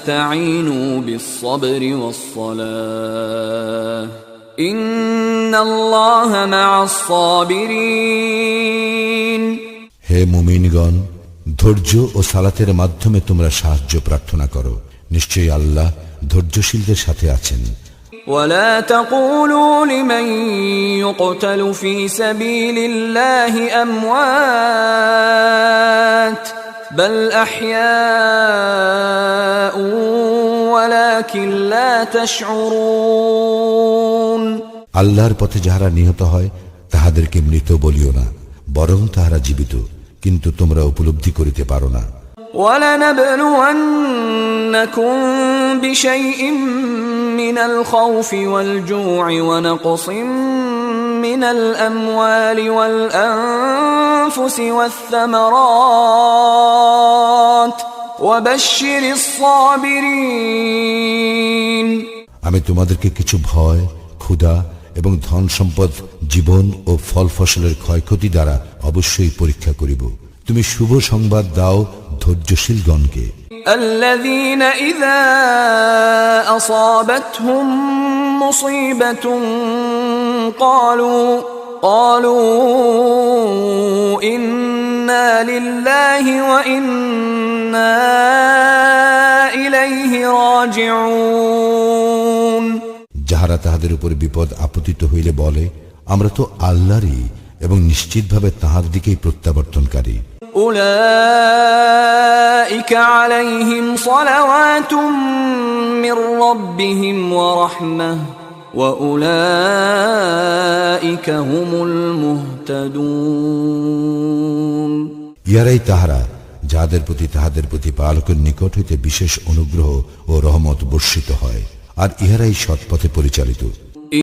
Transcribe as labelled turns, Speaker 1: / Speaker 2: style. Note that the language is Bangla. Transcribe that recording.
Speaker 1: ইস্তাঈনু বিস-সাবরি ওয়াস-সালাহ ইন্নাল্লাহা মা'আস-সাবিরিন।
Speaker 2: হে মুমিনগণ, ধৈর্য ও সালাতের মাধ্যমে তোমরা সাহায্য প্রার্থনা করো, নিশ্চয়ই আল্লাহ ধৈর্যশীলদের সাথে আছেন।
Speaker 1: ওয়ালা তাকুলু লিমান ইউকতালু ফি সাবিলিল্লাহি আমওয়াত বাল আহইয়াউ ওয়ালাকিন লা তাশউরুন।
Speaker 2: আল্লাহর পথে যাহারা নিহত হয় তাহাদেরকে মৃত বলিও না, বরং তাহারা জীবিত, কিন্তু তোমরা উপলব্ধি করিতে পারো না।
Speaker 1: وَلَنَبْلُوَنَّكُمْ بِشَيْءٍ مِّنَ الْخَوْفِ وَالْجُوعِ وَنَقْصٍ مِّنَ الْأَمْوَالِ وَالْأَنفُسِ وَالثَّمَرَاتِ وَبَشِّرِ الصَّابِرِينَ।
Speaker 2: আমি তোমাদেরকে কিছু ভয়, ক্ষুধা এবং ধন সম্পদ, জীবন ও ফল ফসলের ক্ষয়ক্ষতি দ্বারা অবশ্যই পরীক্ষা করিব। তুমি শুভ সংবাদ দাও ধৈর্যশীলগণকে।
Speaker 1: الذين إذا أصابتهم مصيبة قالوا إنا لله وإنا إليه راجعون।
Speaker 2: যাহারা তাহাদের উপর বিপদ আপতিত হইলে বলে, আমরা তো আল্লাহরই এবং নিশ্চিতভাবে তাহার দিকেই প্রত্যাবর্তনকারী।
Speaker 1: উলাইকা আলাইহিম সালাওয়াতুম মির রাব্বিহিম ওয়া রাহমাহ ওয়া উলাইকা হুমুল মুহতাদুন।
Speaker 2: ইহারাই তাহারা যাহাদের প্রতি তাহাদের প্রতিপালকের নিকট হইতে বিশেষ অনুগ্রহ ও রহমত বর্ষিত হয়, আর ইহারাই সৎপথে পরিচালিত।